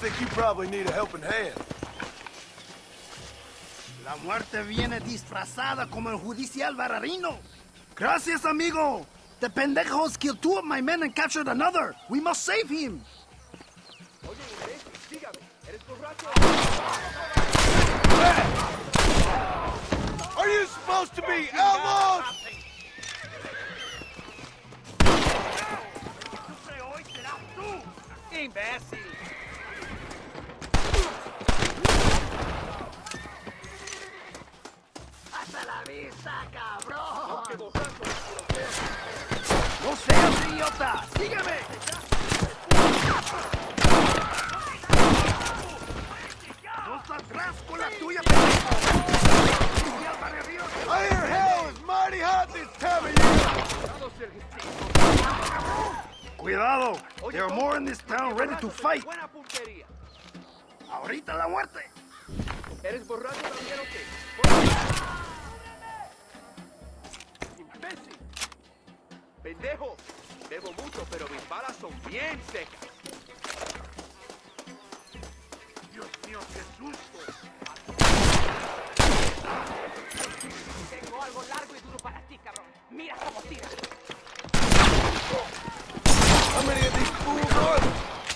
think you probably need a helping hand. La muerte viene disfrazada como el judicial barrarino. Gracias, amigo. The pendejos killed 2 of my men and captured another. We must save him. Are you supposed to be outlaws? Imbécil. ¡Hasta la vista, cabrón! ¡No seas idiota! ¡Sígueme! ¡No saldrás con la tuya, pendejo! I hear hell is mighty hot this time of year. Cuidado! There are more in this town ready to fight. Ahorita la muerte. ¿Eres borracho también o qué? ¡Imbécil! ¡Pendejo! Bebo mucho, pero mis balas son bien secas. Dios mío, qué susto. Tengo algo largo y duro para ti, cabrón. Mira cómo tira. How many of these fools are there?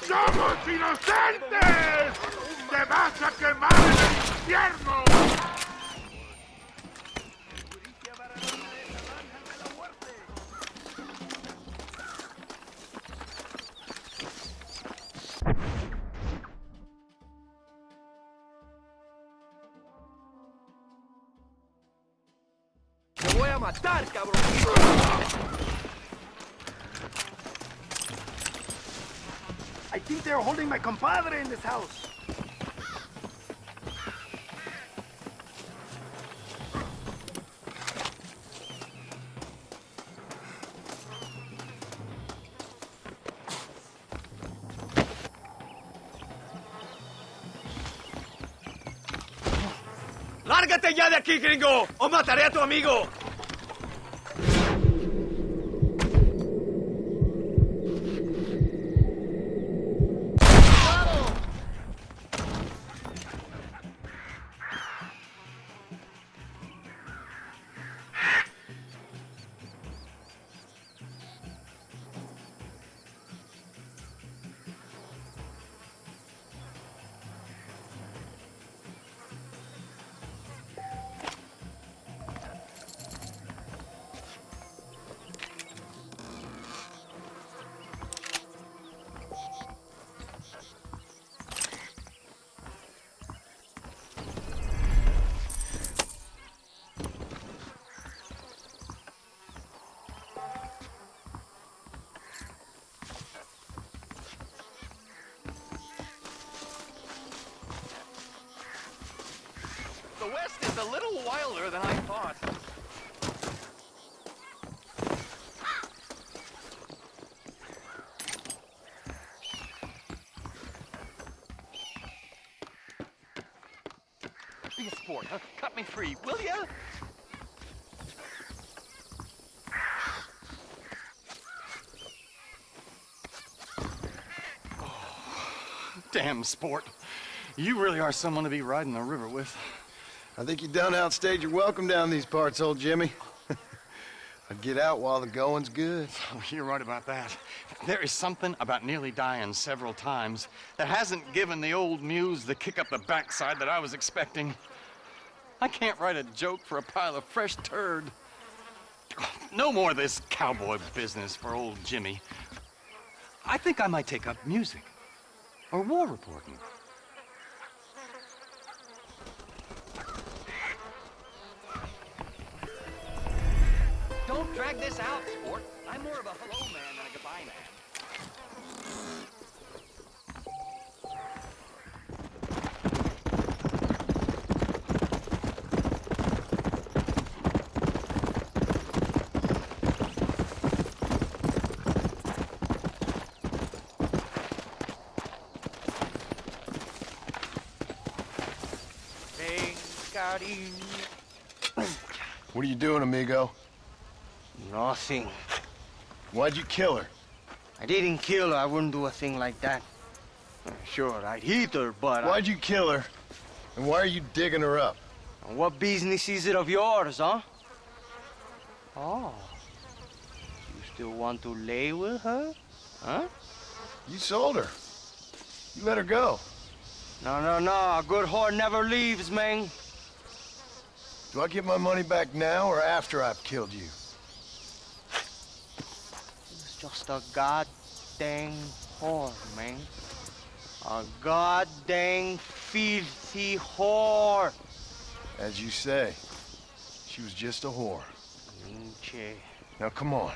¡Somos inocentes! ¡Te vas a quemar en el infierno! ¡Te voy a matar, cabrón! I think they're holding my compadre in this house. ¡Lárgate ya de aquí, gringo! ¡O mataré a tu amigo! The West is a little wilder than I thought. Be a sport, huh? Cut me free, will ya? Oh, damn sport. You really are someone to be riding the river with. I think you done outstayed your welcome down these parts, old Jimmy. I'd get out while the going's good. Oh, you're right about that. There is something about nearly dying several times that hasn't given the old muse the kick up the backside that I was expecting. I can't write a joke for a pile of fresh turd. No more of this cowboy business for old Jimmy. I think I might take up music or war reporting. Don't drag this out, sport. I'm more of a hello man than a goodbye man. What are you doing, amigo? Nothing. Why'd you kill her? I didn't kill her. I wouldn't do a thing like that. Sure, I'd hit her, but Why'd you kill her? And why are you digging her up? what business is it of yours, huh? Oh. You still want to lay with her? Huh? You sold her. You let her go. No, a good whore never leaves, man. Do I get my money back now or after I've killed you? It's just a goddamn whore, man. A goddamn filthy whore. As you say, she was just a whore. Che. Now come on.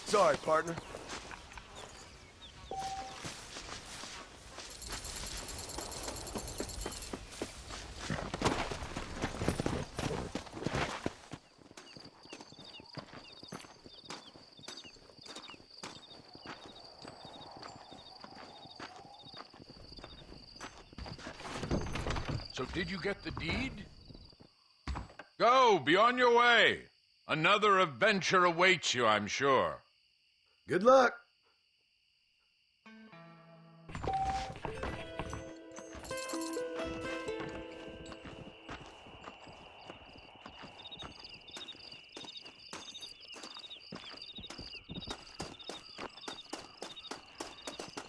Sorry, partner. So did you get the deed? Go, be on your way. Another adventure awaits you, I'm sure. Good luck.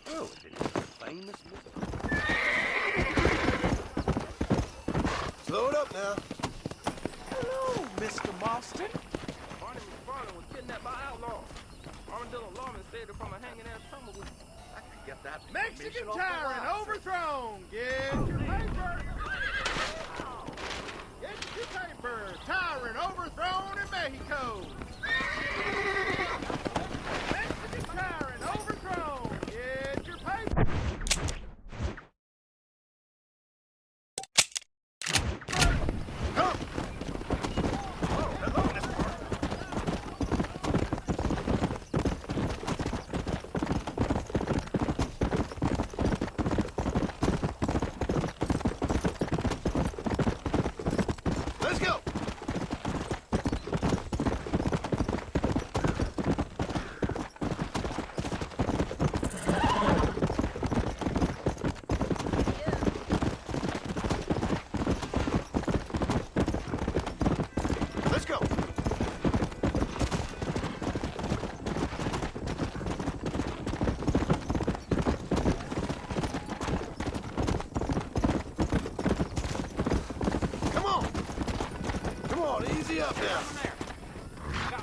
Oh, is it famous? Slow it up now. Hello, Mr. Marston. Barney McFarland was kidnapped by outlaws. Armadillo Lawman saved her from a hanging-ass tumbleweed. I could get that. Mexican tyrant overthrown. Get your paper. Get your paper. Tyrant overthrown in Mexico. Mexican tyrant overthrown. Get your paper. Let's go. Let's go. Come on. Come on, easy up now.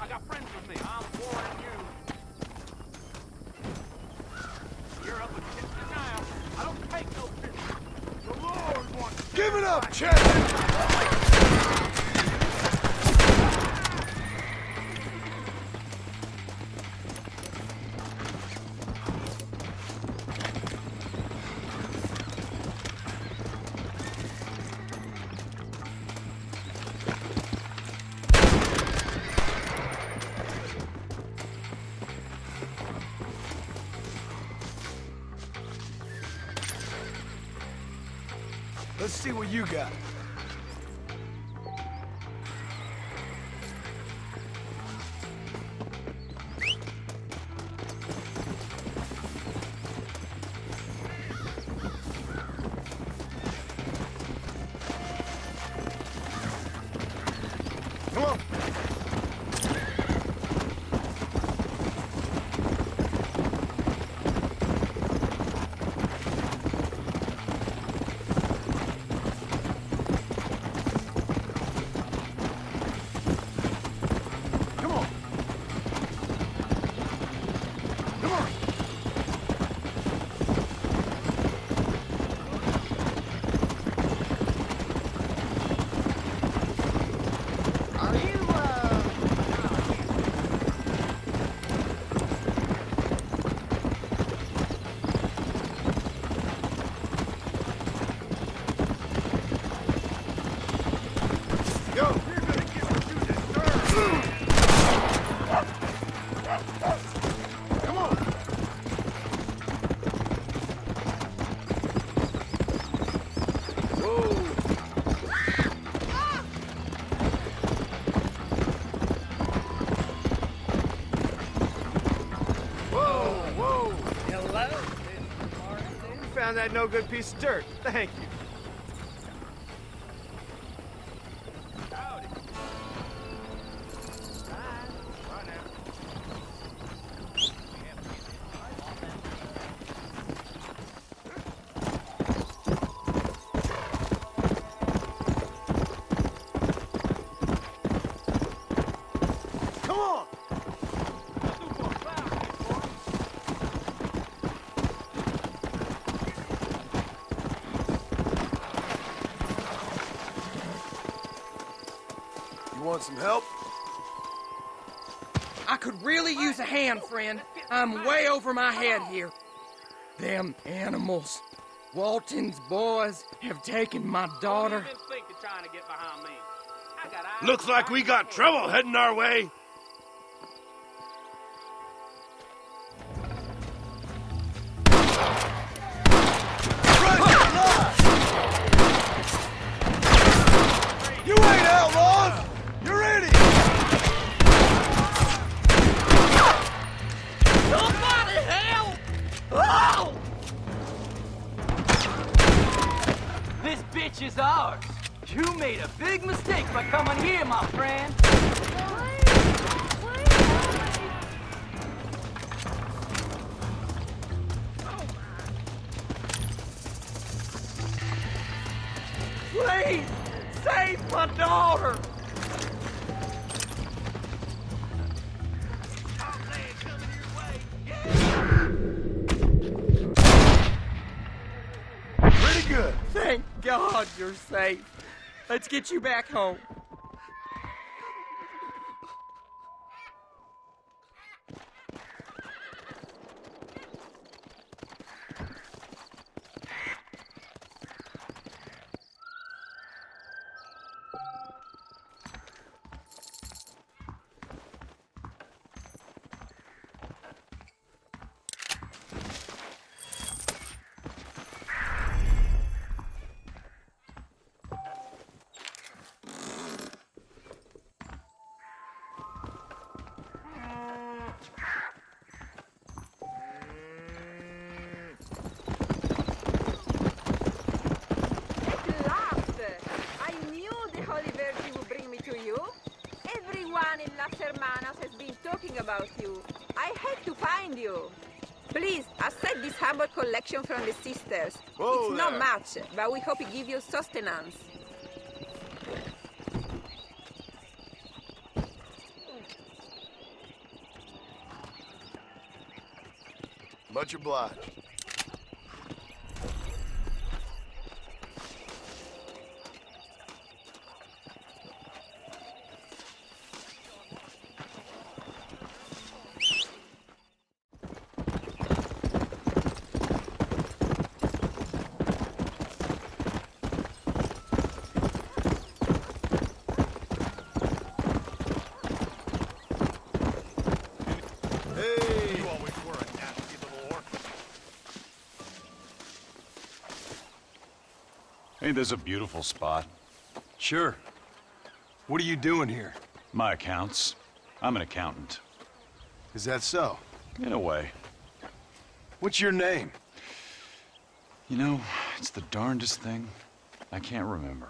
I got friends with me. I'm warning you. You're up against it now. I don't take no business. The Lord wants to. Give it up, champion! Let's see what you got. Come on. find that no good piece of dirt. Thank you. Howdy. Bye now. Come on! You want some help? I could really use a hand, friend. I'm way over my head here. Them animals. Walton's boys have taken my daughter. Looks like we got trouble heading our way. You ain't outlaws! You're idiots! Somebody help! Oh! This bitch is ours. You made a big mistake by coming here, my friend. Please, save my daughter! Pretty good. Thank God you're safe. Let's get you back home. At last! I knew the Holy Virgin would bring me to you. Everyone in Las Hermanas has been talking about you. I had to find you. Please, accept this humble collection from the sisters. Whoa it's not there. much, but we hope it gives you sustenance. Much obliged. Hey! You always were a nasty little orc. Ain't this a beautiful spot? Sure. What are you doing here? My accounts. I'm an accountant. Is that so? In a way. What's your name? You know, it's the darndest thing. I can't remember.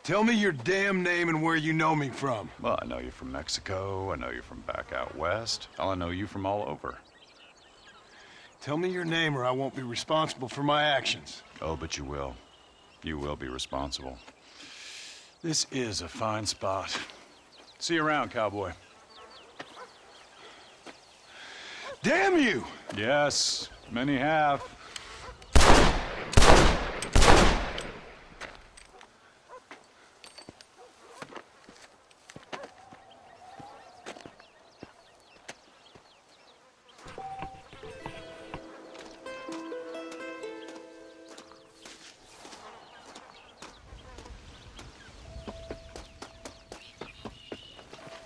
Tell me your damn name and where you know me from. Well, I know you from Mexico. I know you from back out west. I know you from all over. Tell me your name or I won't be responsible for my actions. Oh, but you will. You will be responsible. This is a fine spot. See you around, cowboy. Damn you! Yes, many have.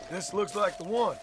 This looks like the one.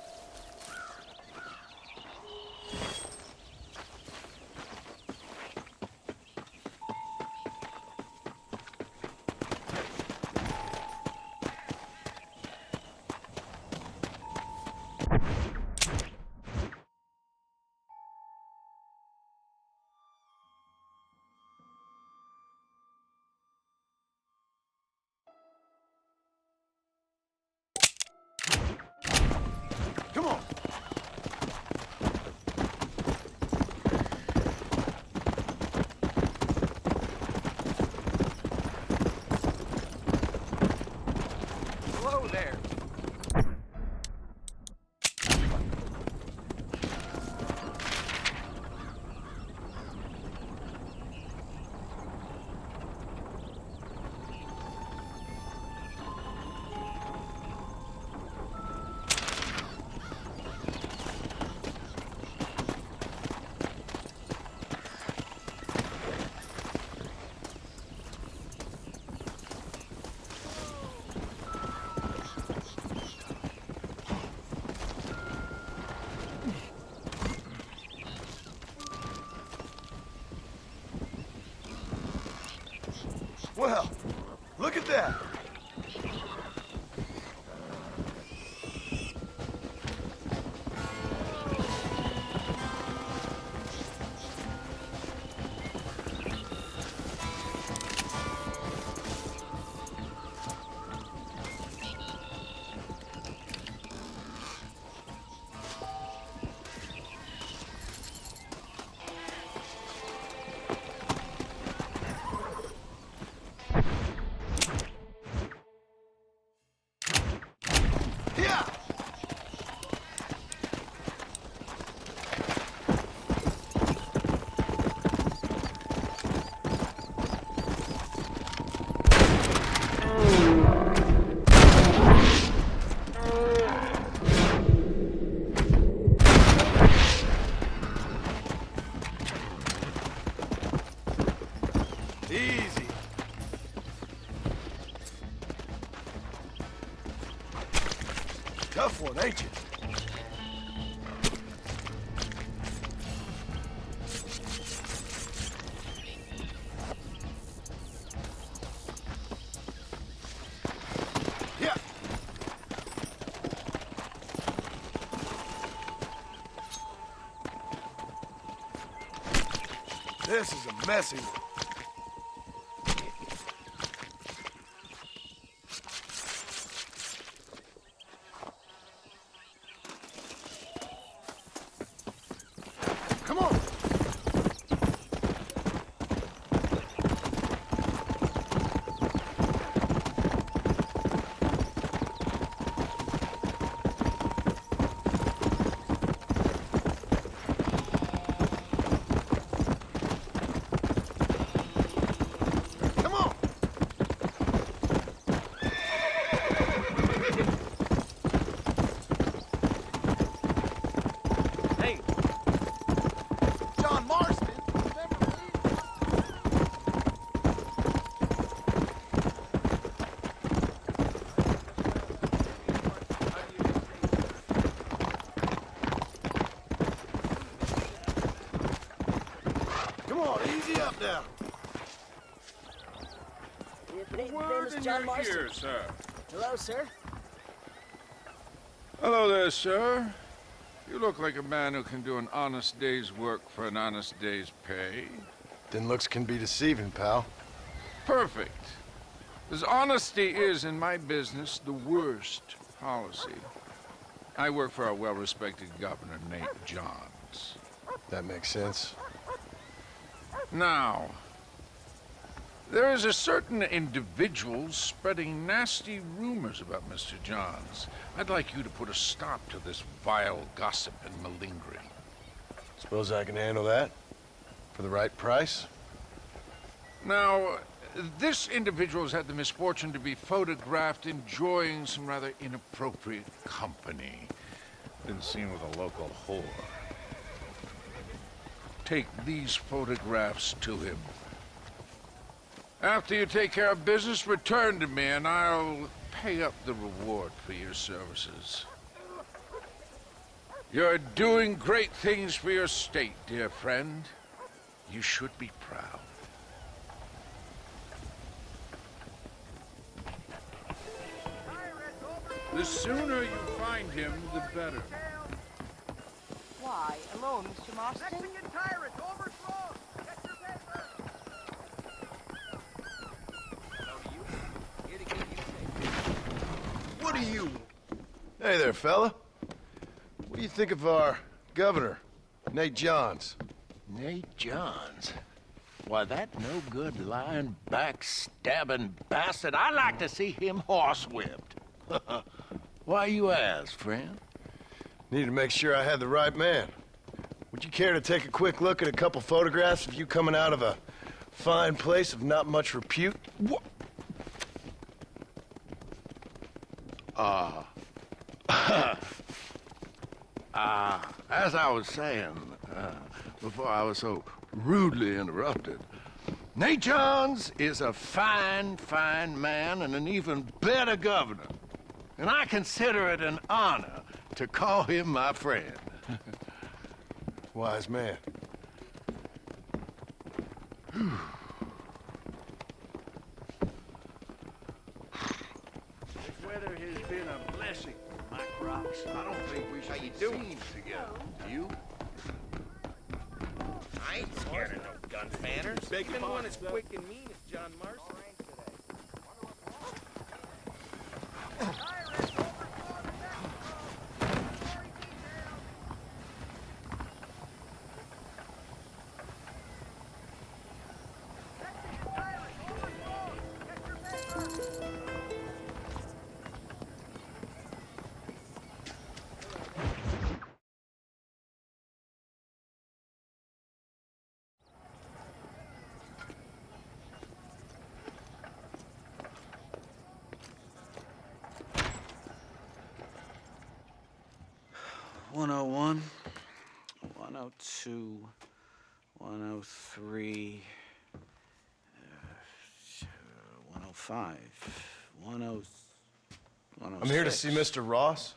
Well, look at that. Easy. Tough one, ain't you? Yeah. This is a messy one. Come on! Come on! Hey, John Marston! Come on, easy up now. Word in your ear, sir. Hello, sir. Hello there, sir. You look like a man who can do an honest day's work for an honest day's pay. Then looks can be deceiving, pal. Perfect. As honesty is in my business the worst policy. I work for a well-respected governor, Nate Johns. That makes sense. Now, there is a certain individual spreading nasty rumors about Mr. Johns. I'd like you to put a stop to this vile gossip and malingering. Suppose I can handle that? For the right price? Now, this individual has had the misfortune to be photographed enjoying some rather inappropriate company. Been seen with a local whore. Take these photographs to him. After you take care of business, return to me and I'll pay up the reward for your services. You're doing great things for your state, dear friend. You should be proud. The sooner you find him, the better. Why, hello, Mr. Marston? Mexican tyrant, overthrown! Get your paper! What are you? Hey there, fella. What do you think of our governor, Nate Johns? Nate Johns? Why, that no-good, lying, backstabbing bastard, I'd like to see him horsewhipped. Why you ask, friend? Needed to make sure I had the right man. Would you care to take a quick look at a couple photographs of you coming out of a fine place of not much repute? What? As I was saying, before I was so rudely interrupted, Nate Johns is a fine, fine man and an even better governor. And I consider it an honor to call him my friend. Wise man. weather has been a blessing for my crops. I don't think we should be seen together. Do you? I ain't scared of no gun fanners. Even one as quick and mean as John Marston. $101, $102, $103, $105, $106. I'm here to see Mr. Ross.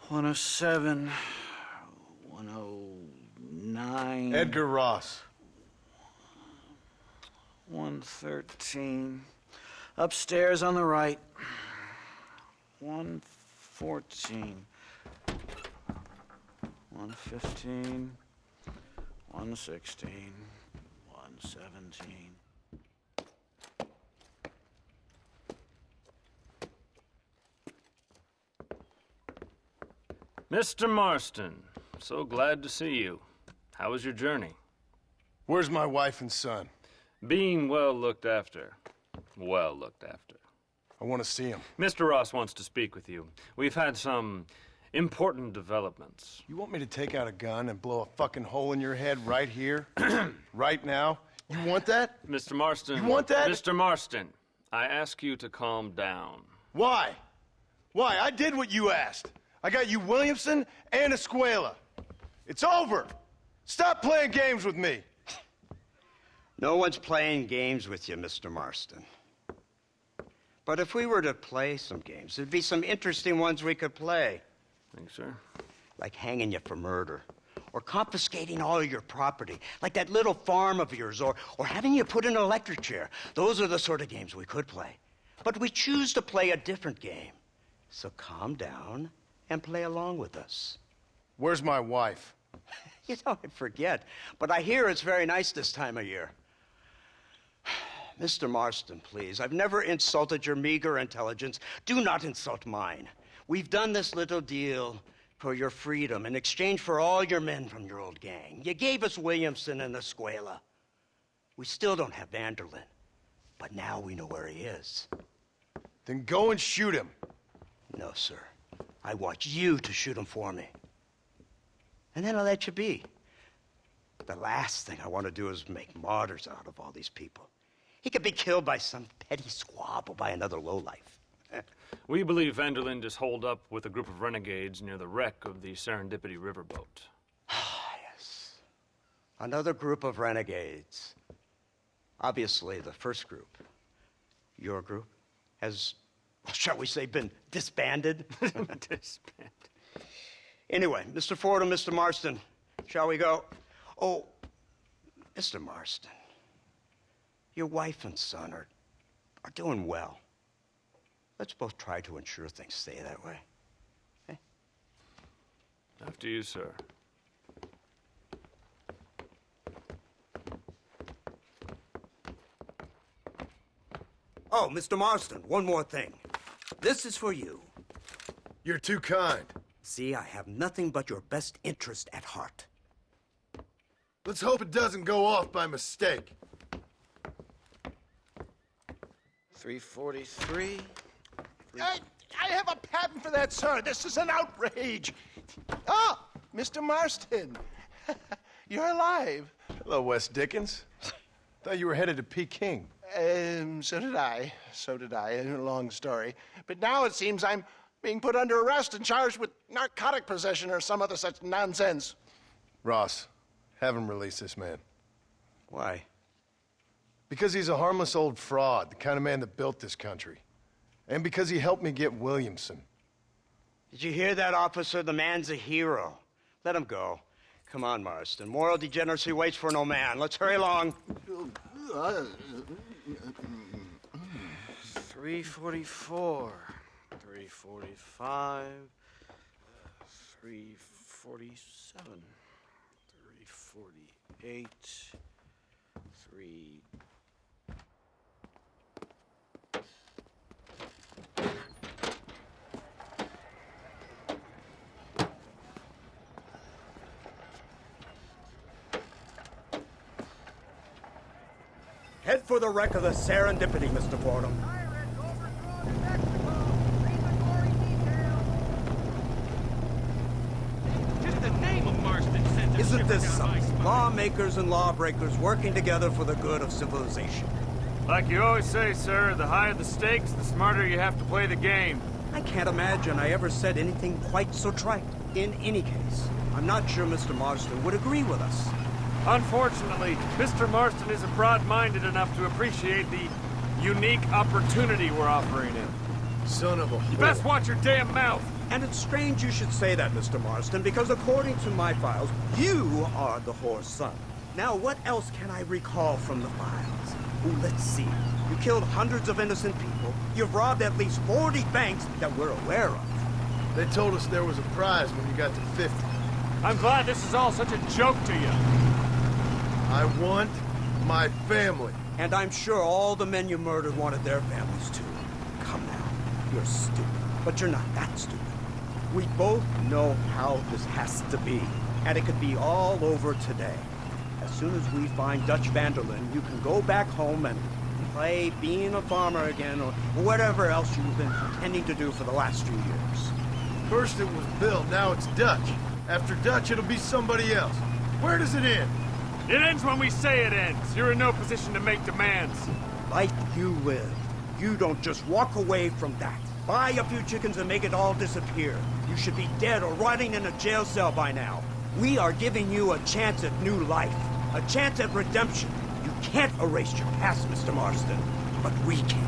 $107, $109. Edgar Ross. $113. Upstairs on the right. $114. $115. $116. $117. Mr. Marston, so glad to see you. How was your journey? Where's my wife and son? Being well looked after. Well looked after. I want to see him. Mr. Ross wants to speak with you. We've had some important developments. You want me to take out a gun and blow a fucking hole in your head right here? Right now? You want that? Mr. Marston. You want that? Mr. Marston, I ask you to calm down. Why? Why? I did what you asked. I got you Williamson and Escuela. It's over. Stop playing games with me. No one's playing games with you, Mr. Marston. But if we were to play some games, there'd be some interesting ones we could play. Thanks, sir. Like hanging you for murder, or confiscating all your property, like that little farm of yours, or having you put in an electric chair. Those are the sort of games we could play. But we choose to play a different game. So calm down and play along with us. Where's my wife? You know, I forget, but I hear it's very nice this time of year. Mr. Marston, please, I've never insulted your meager intelligence. Do not insult mine. We've done this little deal for your freedom in exchange for all your men from your old gang. You gave us Williamson and Escuela. We still don't have Vanderlyn, but now we know where he is. Then go and shoot him. No, sir. I want you to shoot him for me. And then I'll let you be. The last thing I want to do is make martyrs out of all these people. He could be killed by some petty squabble by another lowlife. We believe Vanderlyn is holed up with a group of renegades near the wreck of the Serendipity riverboat. Ah, yes. Another group of renegades. Obviously, the first group, your group, has, shall we say, been disbanded? Disbanded. Anyway, Mr. Ford and Mr. Marston, shall we go? Oh, Mr. Marston, your wife and son are doing well. Let's both try to ensure things stay that way. Okay? After you, sir. Oh, Mr. Marston, one more thing. This is for you. You're too kind. See, I have nothing but your best interest at heart. Let's hope it doesn't go off by mistake. 343. I have a patent for that, sir. This is an outrage. Ah, Mr. Marston. You're alive. Hello, Wes Dickens. Thought you were headed to Peking. So did I. So did I. A long story. But now it seems I'm being put under arrest and charged with narcotic possession or some other such nonsense. Ross, have him release this man. Why? Because he's a harmless old fraud, the kind of man that built this country. And because he helped me get Williamson. Did you hear that, officer? The man's a hero. Let him go. Come on, Marston. Moral degeneracy waits for no man. Let's hurry along. 344. 345, 347, 348, 3... Head for the wreck of the Serendipity, Mr. Fordham. Just the name of Marston sends a Isn't shiver this down my something? spine. Lawmakers and lawbreakers working together for the good of civilization. Like you always say, sir, the higher the stakes, the smarter you have to play the game. I can't imagine I ever said anything quite so trite. In any case, I'm not sure Mr. Marston would agree with us. Unfortunately, Mr. Marston isn't broad-minded enough to appreciate the unique opportunity we're offering him. Son of a You best watch your damn mouth! And it's strange you should say that, Mr. Marston, because according to my files, you are the whore's son. Now, what else can I recall from the files? Oh, let's see. You killed hundreds of innocent people. You've robbed at least 40 banks that we're aware of. They told us there was a prize when you got to 50. I'm glad this is all such a joke to you. I want my family. And I'm sure all the men you murdered wanted their families too. Come now, you're stupid, but you're not that stupid. We both know how this has to be, and it could be all over today. As soon as we find Dutch Vanderlyn, you can go back home and play being a farmer again, or whatever else you've been pretending to do for the last few years. First it was Bill, now it's Dutch. After Dutch, it'll be somebody else. Where does it end? It ends when we say it ends. You're in no position to make demands. Life you live. You don't just walk away from that. Buy a few chickens and make it all disappear. You should be dead or rotting in a jail cell by now. We are giving you a chance at new life. A chance at redemption. You can't erase your past, Mr. Marston. But we can.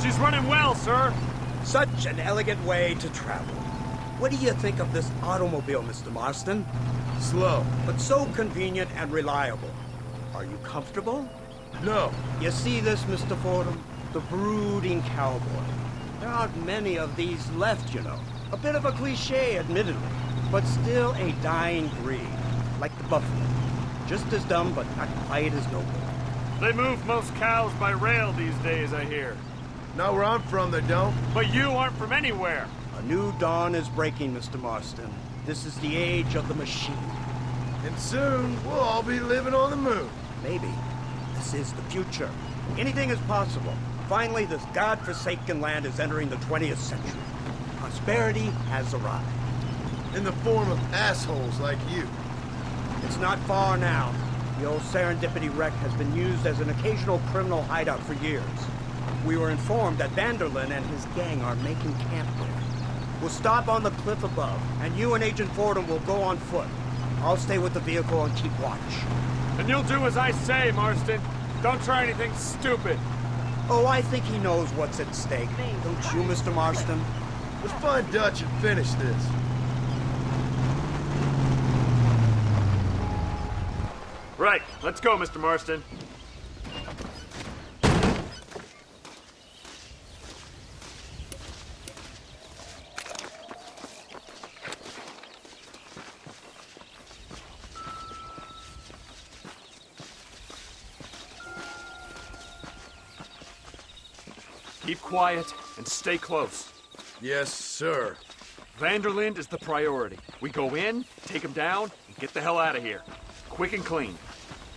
She's running well, sir. Such an elegant way to travel. What do you think of this automobile, Mr. Marston? Slow. But so convenient and reliable. Are you comfortable? No. You see this, Mr. Fordham? The brooding cowboy. There aren't many of these left, you know. A bit of a cliche, admittedly, but still a dying breed. Like the buffalo. Just as dumb, but not quite as noble. They move most cows by rail these days, I hear. Not where I'm from, they don't. But you aren't from anywhere. A new dawn is breaking, Mr. Marston. This is the age of the machine. And soon, we'll all be living on the moon. Maybe. This is the future. Anything is possible. Finally, this godforsaken land is entering the 20th century. Prosperity has arrived. In the form of assholes like you. It's not far now. The old Serendipity wreck has been used as an occasional criminal hideout for years. We were informed that Vanderlyn and his gang are making camp there. We'll stop on the cliff above, and you and Agent Fordham will go on foot. I'll stay with the vehicle and keep watch. And you'll do as I say, Marston. Don't try anything stupid. Oh, I think he knows what's at stake. Don't you, Mr. Marston? Let's find Dutch and finish this. Right. Let's go, Mr. Marston. Keep quiet and stay close. Yes, sir. Vanderlyn is the priority. We go in, take him down, and get the hell out of here. Quick and clean.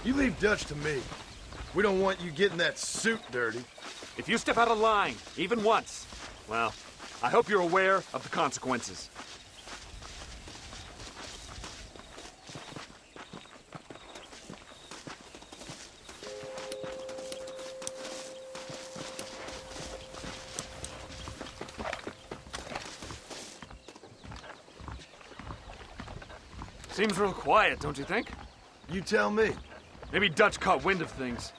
You leave Dutch to me. We don't want you getting that suit dirty. If you step out of line, even once, well, I hope you're aware of the consequences. Seems real quiet, don't you think? You tell me. Maybe Dutch caught wind of things.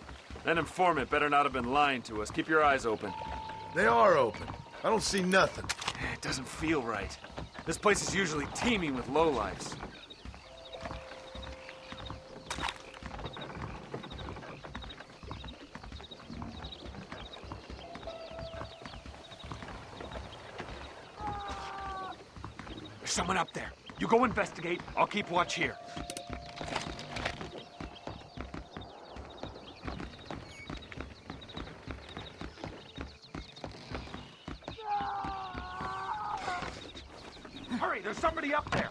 That informant better not have been lying to us. Keep your eyes open. They are open. I don't see nothing. It doesn't feel right. This place is usually teeming with lowlifes. There's someone up there. You go investigate. I'll keep watch here. Hurry, there's somebody up there.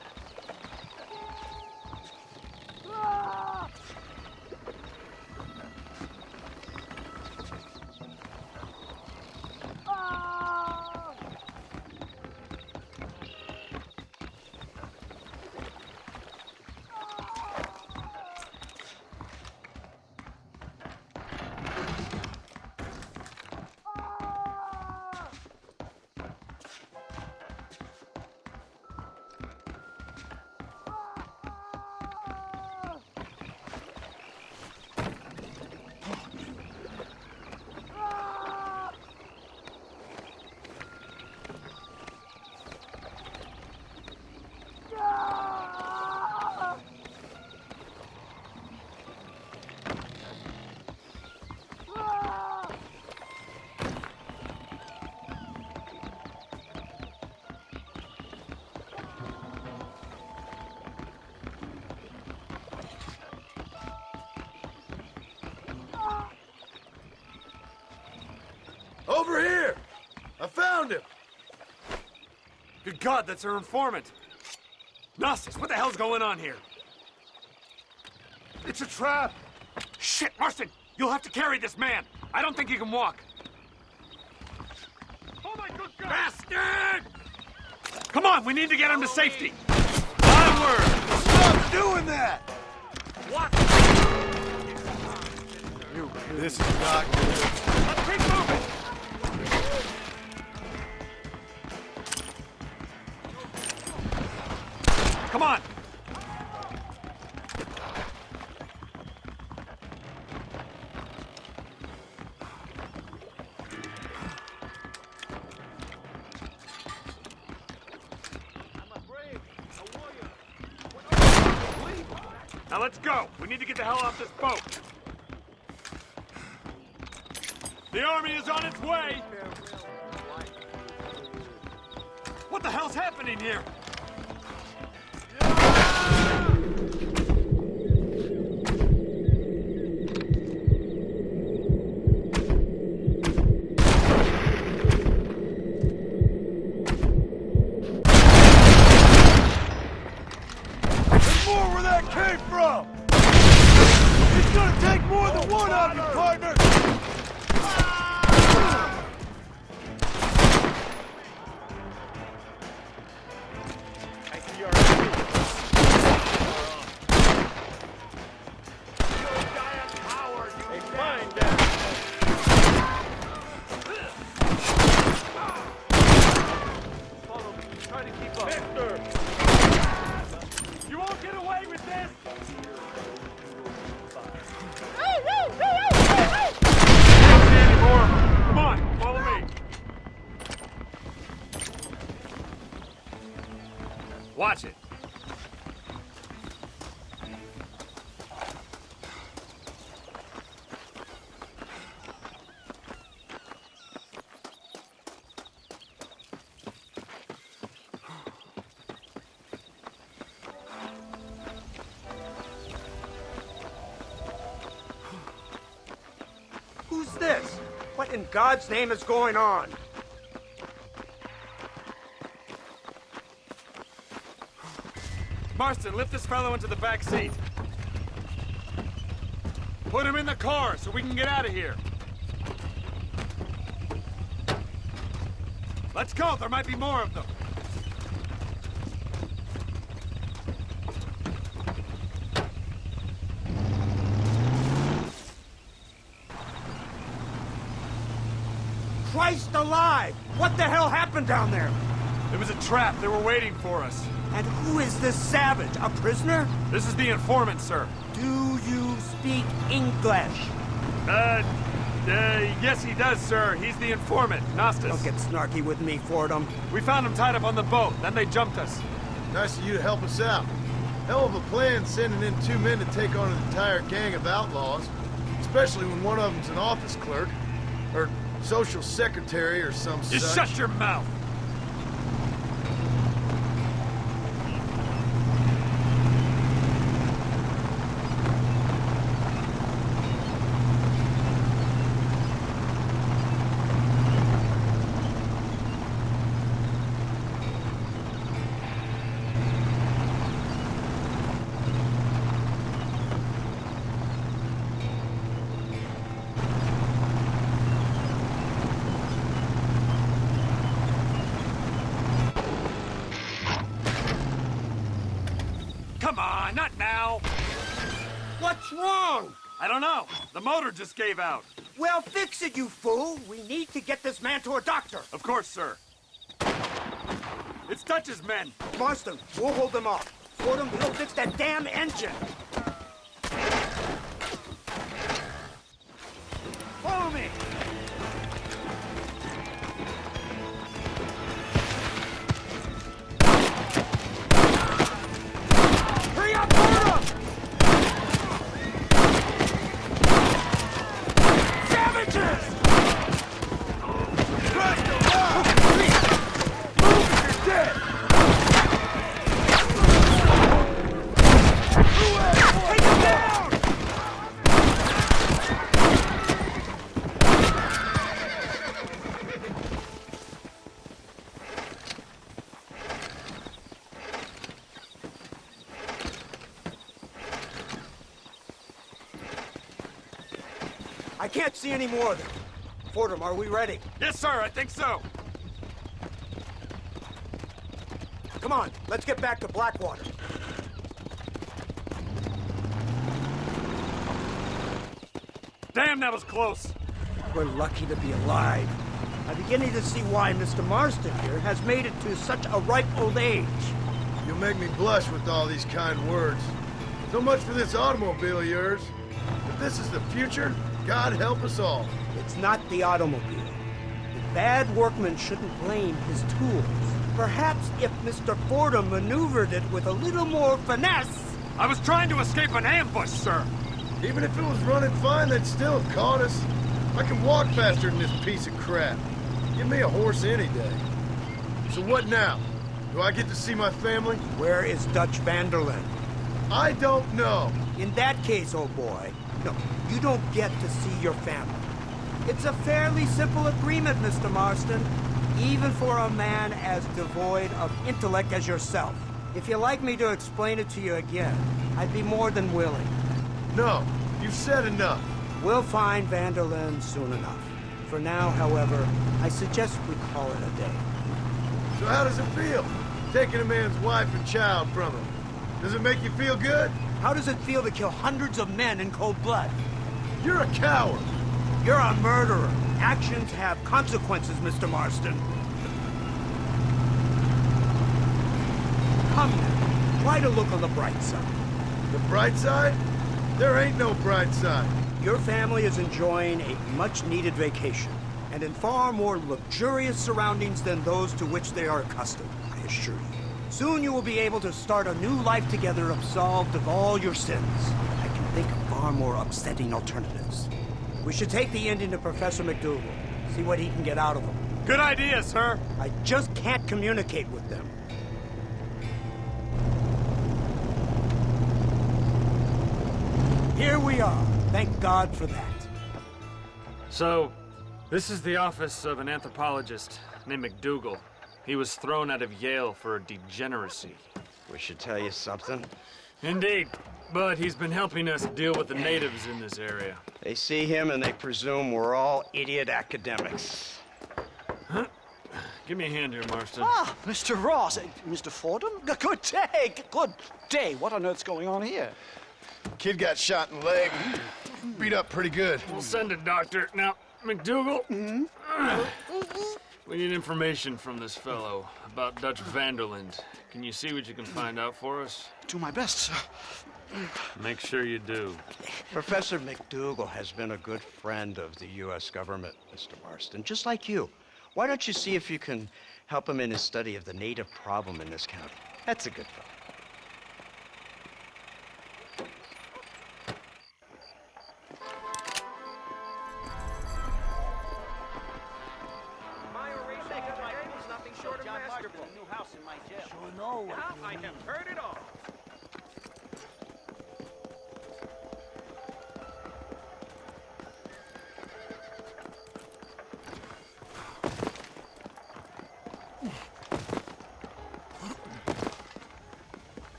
Over here! I found him! Good God, that's our informant. Gnosis, what the hell's going on here? It's a trap! Shit, Marston! You'll have to carry this man! I don't think he can walk. Oh my good God! Bastard! Come on, we need to get him to safety! Onward! Stop doing that! What? This is not good. Let's keep moving! Come on! Now let's go! We need to get the hell off this boat! The army is on its way! What the hell's happening here? More where that came from! It's gonna take more than one of you, partner! I see your enemy. You're a giant coward, you a fine damn. Follow me. Try to keep up. Victor! You won't get away with this! Anymore. Come on, follow me. Watch it. Who's this? What in God's name is going on? Marston, lift this fellow into the back seat. Put him in the car so we can get out of here. Let's go, there might be more of them. Christ alive! What the hell happened down there? It was a trap. They were waiting for us. And who is this savage? A prisoner? This is the informant, sir. Do you speak English? Yes, he does, sir. He's the informant, Gnostis. Don't get snarky with me, Fordham. We found him tied up on the boat. Then they jumped us. Nice of you to help us out. Hell of a plan sending in 2 men to take on an entire gang of outlaws. Especially when one of them's an office clerk. Or social secretary or some such. Just shut your mouth! on, not now. What's wrong? I don't know. The motor just gave out. Well, fix it, you fool. We need to get this man to a doctor. Of course, sir. It's Dutch's men. Marston, we'll hold them off. Fordham, we'll fix that damn engine. Follow me. Hurry up, Fordham! Savages! Christ alive! Move if you're dead! Take him down! I can't see any more of them. Fordham, are we ready? Yes, sir, I think so. Come on, let's get back to Blackwater. Damn, that was close. We're lucky to be alive. I'm beginning to see why Mr. Marston here has made it to such a ripe old age. You'll make me blush with all these kind words. So much for this automobile of yours. If this is the future, God help us all. It's not the automobile. The bad workman shouldn't blame his tools. Perhaps if Mr. Fordham maneuvered it with a little more finesse... I was trying to escape an ambush, sir. Even if it was running fine, they'd still have caught us. I can walk faster than this piece of crap. Give me a horse any day. So what now? Do I get to see my family? Where is Dutch Vanderlyn? I don't know. In that case, old boy, no, you don't get to see your family. It's a fairly simple agreement, Mr. Marston, even for a man as devoid of intellect as yourself. If you'd like me to explain it to you again, I'd be more than willing. No, you've said enough. We'll find Vanderlyn soon enough. For now, however, I suggest we call it a day. So how does it feel, taking a man's wife and child from him? Does it make you feel good? How does it feel to kill hundreds of men in cold blood? You're a coward. You're a murderer. Actions have consequences, Mr. Marston. Come now, try to look on the bright side. The bright side? There ain't no bright side. Your family is enjoying a much-needed vacation, and in far more luxurious surroundings than those to which they are accustomed, I assure you. Soon you will be able to start a new life together, absolved of all your sins. I can think of far more upsetting alternatives. We should take the Indian to Professor McDougal, see what he can get out of them. Good idea, sir. I just can't communicate with them. Here we are. Thank God for that. So, this is the office of an anthropologist named McDougal. He was thrown out of Yale for degeneracy. We should tell you something. Indeed, but he's been helping us deal with the natives in this area. They see him and they presume we're all idiot academics. Huh? Give me a hand here, Marston. Ah, Mr. Ross. Mr. Fordham? Good day. Good day. What on earth's going on here? Kid got shot in the leg. Beat up pretty good. We'll send a doctor. Now, McDougal, we need information from this fellow about Dutch Vanderlyn. Can you see what you can find out for us? Do my best, sir. Make sure you do. Professor McDougal has been a good friend of the U.S. government, Mr. Marston, just like you. Why don't you see if you can help him in his study of the native problem in this county? That's a good fellow. John Marston, a new house in my jail. Sure know. Now I have heard it all.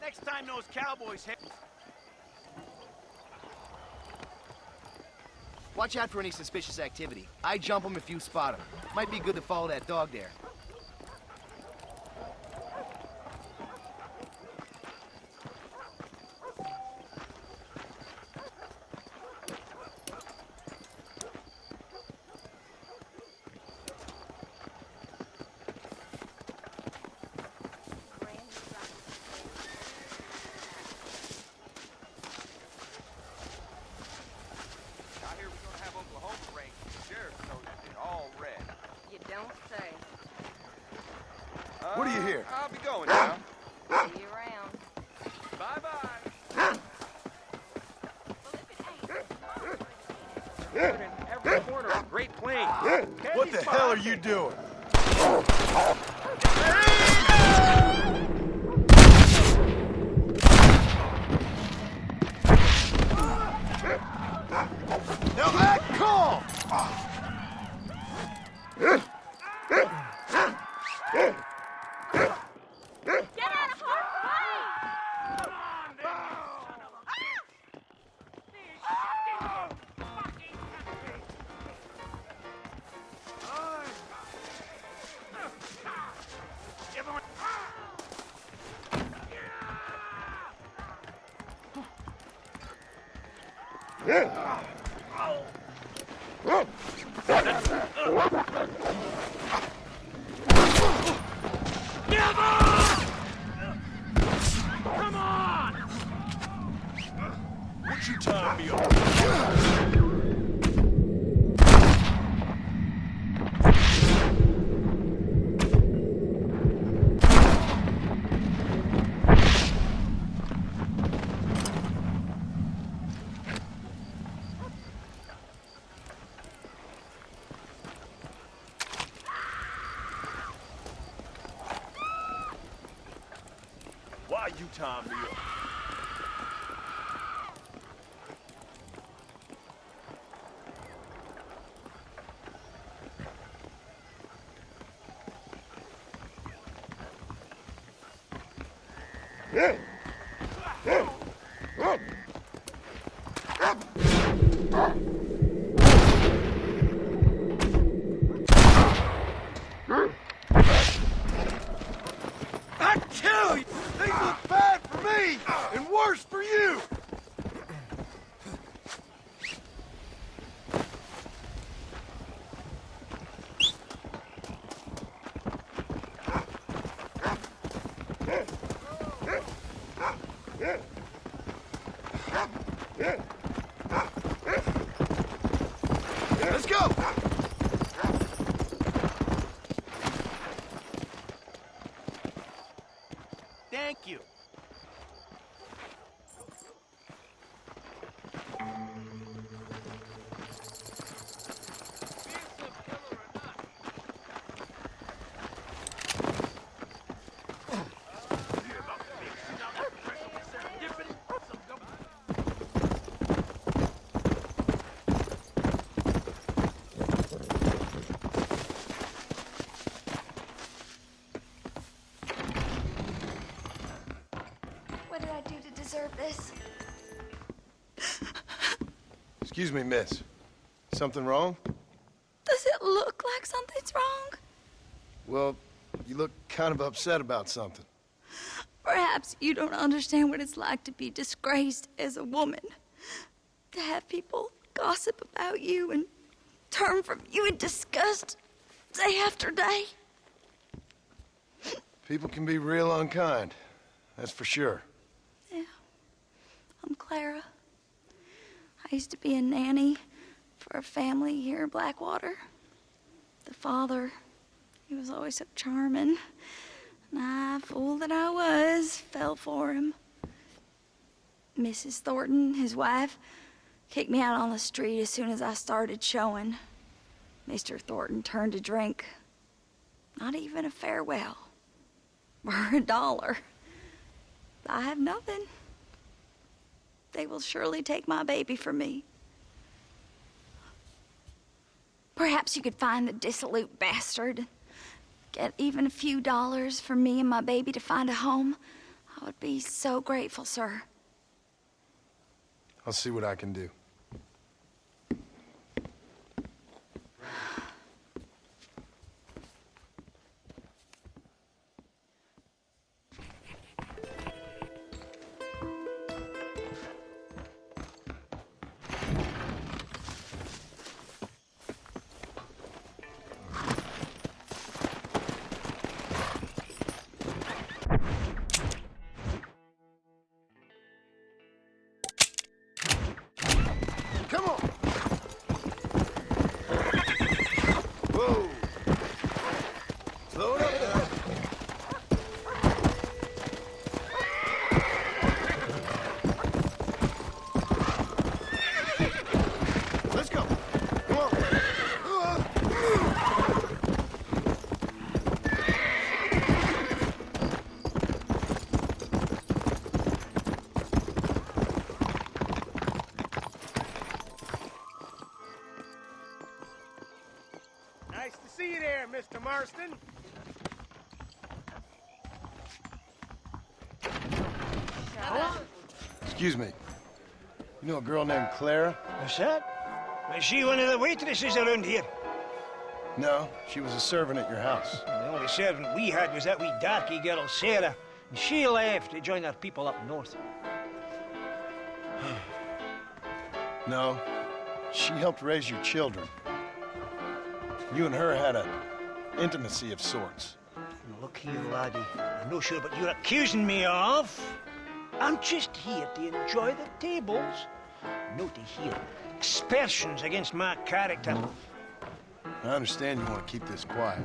Next time those cowboys hit... Watch out for any suspicious activity. I jump them if you spot them. Might be good to follow that dog there. What do you hear? I'll be going now. See you around. Bye-bye. In every corner of Great Plains. What the hell are you doing? Now that call! Come on! What you tying me up? Why you tying me up? I tell you, things look bad for me and worse for you. Let's go. Thank you. What did I do to deserve this? Excuse me, miss. Something wrong? Does it look like something's wrong? Well, you look kind of upset about something. Perhaps you don't understand what it's like to be disgraced as a woman. To have people gossip about you and turn from you in disgust day after day. People can be real unkind, that's for sure. Yeah, I'm Clara. I used to be a nanny for a family here in Blackwater. The father, he was always so charming. And I, fool that I was, fell for him. Mrs. Thornton, his wife, kicked me out on the street as soon as I started showing. Mr. Thornton turned to drink. Not even a farewell. For $1. I have nothing. They will surely take my baby from me. Perhaps you could find the dissolute bastard. Get even a few dollars for me and my baby to find a home. I would be so grateful, sir. I'll see what I can do. Mr. Marston. Excuse me. You know a girl named Clara? What's that? Is she one of the waitresses around here? No, she was a servant at your house. The only servant we had was that wee darky girl, Sarah. And she left to join our people up north. No, she helped raise your children. You and her had an intimacy of sorts. Look here, laddie. I'm not sure what you're accusing me of. I'm just here to enjoy the tables, not to hear aspersions against my character. I understand you want to keep this quiet.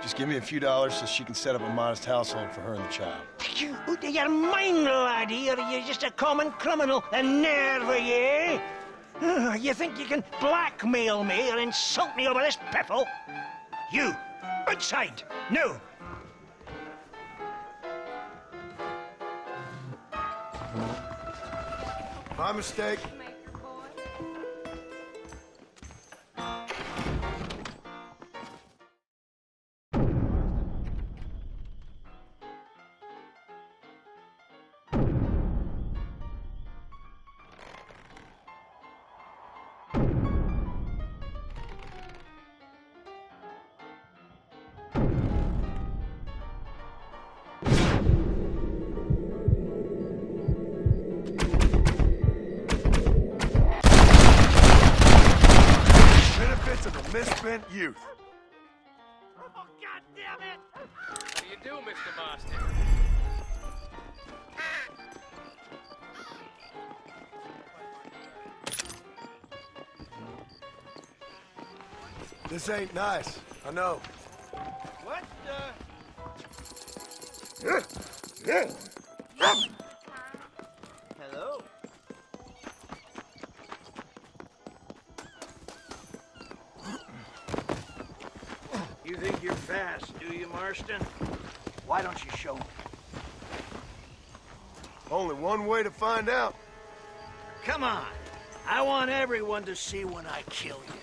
Just give me a few dollars so she can set up a modest household for her and the child. You out of your mind, laddie, or are you just a common criminal? The nerve of you! You think you can blackmail me or insult me over this piffle? You, outside, no! My mistake. Misspent youth. Oh, God damn it! How do you do, Mr. Marston? This ain't nice. I know. What Hello. You think you're fast, do you, Marston? Why don't you show me? Only one way to find out. Come on. I want everyone to see when I kill you.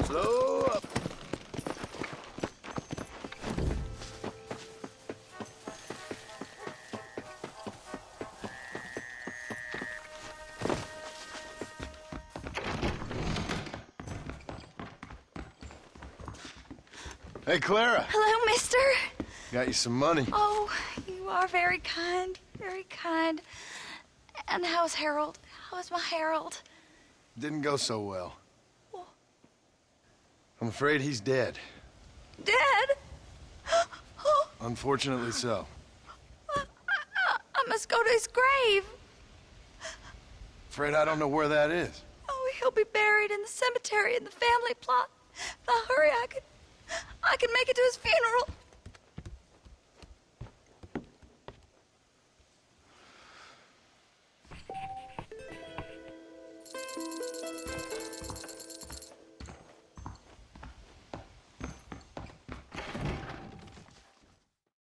Slow up. Hey, Clara. Hello, mister. Got you some money. Oh, you are very kind. Very kind. And how's Harold? How's my Harold? Didn't go so well. I'm afraid he's dead. Dead? Unfortunately so. I must go to his grave. Afraid I don't know where that is. Oh, he'll be buried in the cemetery in the family plot. If I hurry, I can make it to his funeral.